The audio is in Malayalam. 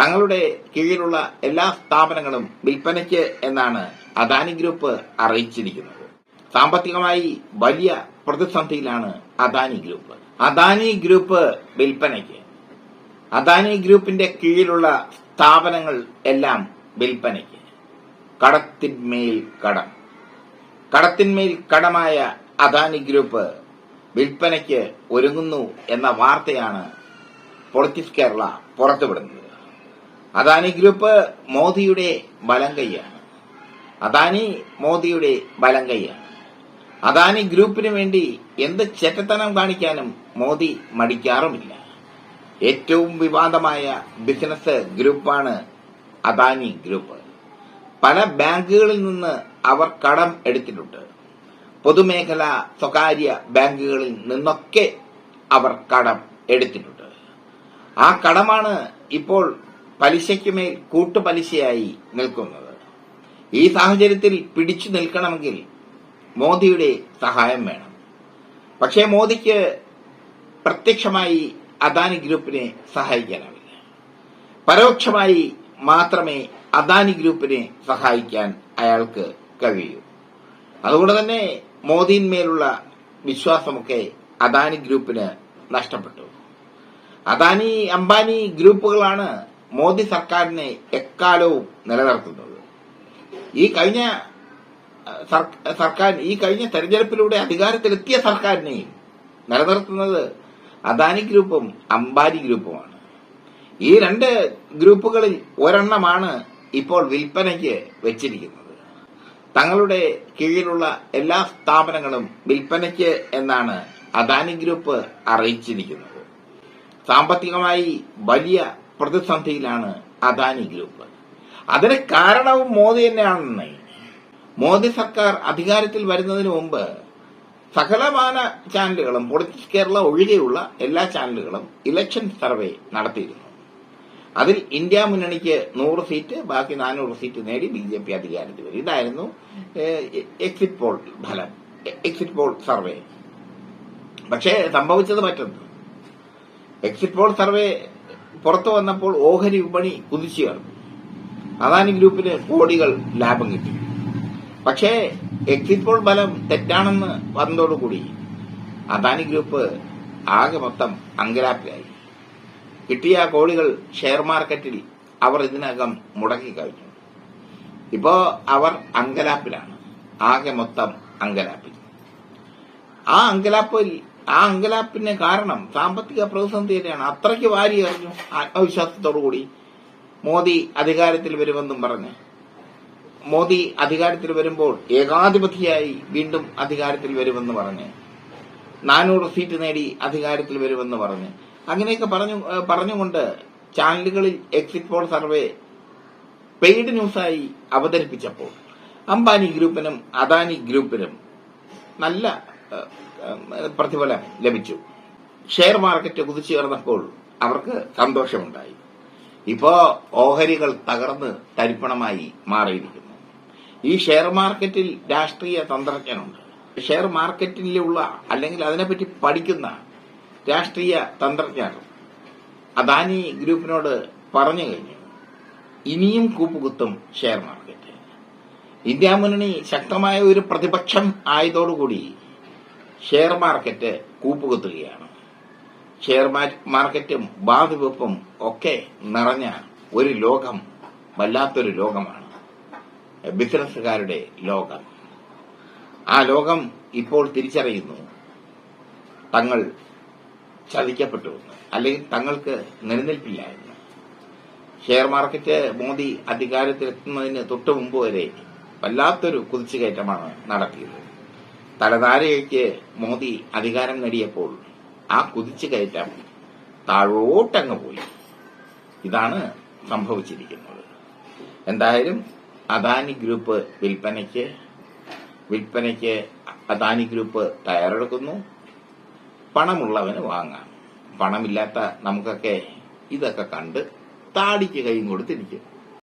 തങ്ങളുടെ കീഴിലുള്ള എല്ലാ സ്ഥാപനങ്ങളും വിൽപ്പനയ്ക്ക് എന്നാണ് അദാനി ഗ്രൂപ്പ് അറിയിച്ചിരിക്കുന്നത്. സാമ്പത്തികമായി വലിയ പ്രതിസന്ധിയിലാണ് അദാനി ഗ്രൂപ്പ്. അദാനി ഗ്രൂപ്പ് വിൽപ്പനയ്ക്ക്. അദാനി ഗ്രൂപ്പിന്റെ കീഴിലുള്ള സ്ഥാപനങ്ങൾ എല്ലാം വിൽപ്പനയ്ക്ക്. കടത്തിന്മേൽ കടം. കടത്തിന്മേൽ കടമായ അദാനി ഗ്രൂപ്പ് വിൽപ്പനയ്ക്ക് ഒരുങ്ങുന്നു എന്ന വാർത്തയാണ് പൊളിറ്റിക്സ് കേരള പുറത്തുവിടുന്നത്. അദാനി ഗ്രൂപ്പ് മോദിയുടെ വലങ്കൈയാണ്. അദാനി മോദിയുടെ വലങ്കൈയാണ്. അദാനി ഗ്രൂപ്പിന് വേണ്ടി എന്ത് ചെറ്റത്തനം കാണിക്കാനും മോദി മടിക്കാറുമില്ല. ഏറ്റവും വിവാദമായ ബിസിനസ് ഗ്രൂപ്പാണ് അദാനി ഗ്രൂപ്പ്. പല ബാങ്കുകളിൽ നിന്ന് അവർ കടം എടുത്തിട്ടുണ്ട്. പൊതുമേഖല, സ്വകാര്യ ബാങ്കുകളിൽ നിന്നൊക്കെ അവർ കടം എടുത്തിട്ടുണ്ട്. ആ കടമാണ് ഇപ്പോൾ പലിശയ്ക്കുമേൽ കൂട്ടുപലിശയായി നിൽക്കുന്നത്. ഈ സാഹചര്യത്തിൽ പിടിച്ചു നിൽക്കണമെങ്കിൽ മോദിയുടെ സഹായം വേണം. പക്ഷേ മോദിക്ക് പ്രത്യക്ഷമായി അദാനി ഗ്രൂപ്പിനെ സഹായിക്കാനാവില്ല. പരോക്ഷമായി മാത്രമേ അദാനി ഗ്രൂപ്പിനെ സഹായിക്കാൻ അയാൾക്ക് കഴിയൂ. അതുകൊണ്ട് തന്നെ മോദിന്മേലുള്ള വിശ്വാസമൊക്കെ അദാനി ഗ്രൂപ്പിന് നഷ്ടപ്പെട്ടു. അദാനി അംബാനി ഗ്രൂപ്പുകളാണ് മോദി സർക്കാരിനെ എക്കാലവും നിലനിർത്തുന്നത്. ഈ കഴിഞ്ഞ തെരഞ്ഞെടുപ്പിലൂടെ അധികാരത്തിലെത്തിയ സർക്കാരിനെയും നിലനിർത്തുന്നത് അദാനി ഗ്രൂപ്പും അംബാനി ഗ്രൂപ്പുമാണ്. ഈ രണ്ട് ഗ്രൂപ്പുകളിൽ ഒരെണ്ണമാണ് ഇപ്പോൾ വിൽപ്പനയ്ക്ക് വെച്ചിരിക്കുന്നത്. തങ്ങളുടെ കീഴിലുള്ള എല്ലാ സ്ഥാപനങ്ങളും വിൽപ്പനയ്ക്ക് എന്നാണ് അദാനി ഗ്രൂപ്പ് അറിയിച്ചിരിക്കുന്നത്. സാമ്പത്തികമായി വലിയ പ്രതിസന്ധിയിലാണ് അദാനി ഗ്രൂപ്പ്. അതിന് കാരണവും മോദി തന്നെയാണെന്ന്. മോദി സർക്കാർ അധികാരത്തിൽ വരുന്നതിന് മുമ്പ് സകലമാന ചാനലുകളും പൊളിറ്റിക്സ് കേരള ഒഴികെയുള്ള എല്ലാ ചാനലുകളും ഇലക്ഷൻ സർവേ നടത്തിയിരുന്നു. അതിൽ ഇന്ത്യ മുന്നണിക്ക് 100 സീറ്റ്, ബാക്കി 400 സീറ്റ് നേടി BJP അധികാരത്തിൽ വരും. ഇതായിരുന്നു എക്സിറ്റ് പോൾ ഫലം, എക്സിറ്റ് പോൾ സർവേ. പക്ഷേ സംഭവിച്ചത് മറ്റൊന്ന്. എക്സിറ്റ് പോൾ സർവേ പുറത്തു വന്നപ്പോൾ ഓഹരി വിപണി കുതിച്ചുയർന്നു. അദാനി ഗ്രൂപ്പിന് കോടികൾ ലാഭം കിട്ടി. പക്ഷേ എക്സിറ്റ് പോൾ ഫലം തെറ്റാണെന്ന് വന്നതോടുകൂടി അദാനി ഗ്രൂപ്പ് ആകെ മൊത്തം അങ്കലാപ്പിലായി. കിട്ടിയ കോടികൾ ഷെയർ മാർക്കറ്റിൽ അവർ ഇതിനകം മുടക്കി കഴിഞ്ഞു. ഇപ്പോ അവർ അങ്കലാപ്പിലാണ്, ആകെ മൊത്തം അങ്കലാപ്പിൽ. ആ അങ്കലാപ്പിന് കാരണം സാമ്പത്തിക പ്രതിസന്ധി തന്നെയാണ്. അത്രയ്ക്ക് വാരി എറിഞ്ഞു ആത്മവിശ്വാസത്തോടുകൂടി മോദി അധികാരത്തിൽ വരുമെന്നും പറഞ്ഞ്. മോദി അധികാരത്തിൽ വരുമ്പോൾ ഏകാധിപതിയായി വീണ്ടും അധികാരത്തിൽ വരുമെന്ന് പറഞ്ഞ്, 400 സീറ്റ് നേടി അധികാരത്തിൽ വരുമെന്ന് പറഞ്ഞ്, അങ്ങനെയൊക്കെ പറഞ്ഞുകൊണ്ട് ചാനലുകളിൽ എക്സിറ്റ് പോൾ സർവേ പെയ്ഡ് ന്യൂസായി അവതരിപ്പിച്ചപ്പോൾ അംബാനി ഗ്രൂപ്പിനും അദാനി ഗ്രൂപ്പിനും നല്ല പ്രതിഫലം ലഭിച്ചു. ഷെയർ മാർക്കറ്റ് കുതിച്ചുയർന്നപ്പോൾ അവർക്ക് സന്തോഷമുണ്ടായി. ഇപ്പോ ഓഹരികൾ തകർന്ന് തരിപ്പണമായി മാറിയിരിക്കുന്നു. ഈ ഷെയർ മാർക്കറ്റിൽ രാഷ്ട്രീയ തന്ത്രജ്ഞനുണ്ട്. ഷെയർ മാർക്കറ്റിലുള്ള അല്ലെങ്കിൽ അതിനെപ്പറ്റി പഠിക്കുന്ന രാഷ്ട്രീയ തന്ത്രജ്ഞർ അദാനി ഗ്രൂപ്പിനോട് പറഞ്ഞു കഴിഞ്ഞു, ഇനിയും കൂപ്പുകുത്തും ഷെയർ മാർക്കറ്റ്. ഇന്ത്യ മുന്നണി ശക്തമായ ഒരു പ്രതിപക്ഷം ആയതോടുകൂടി ഷെയർ മാർക്കറ്റ് കൂപ്പുകുത്തുകയാണ്. ഷെയർ മാർക്കറ്റും ബാധിവെപ്പും ഒക്കെ നിറഞ്ഞ ഒരു ലോകം, വല്ലാത്തൊരു ലോകമാണ് ബിസിനസ്സുകാരുടെ ലോകം. ആ ലോകം ഇപ്പോൾ തിരിച്ചറിയുന്നു തങ്ങൾ ചതിക്കപ്പെട്ടുവെന്ന്, അല്ലെങ്കിൽ തങ്ങൾക്ക് നിലനിൽപ്പില്ല എന്ന്. ഷെയർ മാർക്കറ്റ് മോദി അധികാരത്തിലെത്തുന്നതിന് തൊട്ടു മുമ്പ് വരെ വല്ലാത്തൊരു കുതിച്ചുകയറ്റമാണ് നടത്തിയത്. തലതാരയ്ക്ക് മോദി അധികാരം നേടിയപ്പോൾ ആ കുതിച്ചുകയറ്റം താഴോട്ടങ്ങ് പോയി. ഇതാണ് സംഭവിച്ചിരിക്കുന്നത്. എന്തായാലും അദാനി ഗ്രൂപ്പ് വിൽപ്പനയ്ക്ക് അദാനി ഗ്രൂപ്പ് തയ്യാറെടുക്കുന്നു. പണമുള്ളവന് വാങ്ങാം. പണമില്ലാത്ത നമുക്കൊക്കെ ഇതൊക്കെ കണ്ട് താടിക്ക് കൈയും കൊടുത്തിരിക്കും.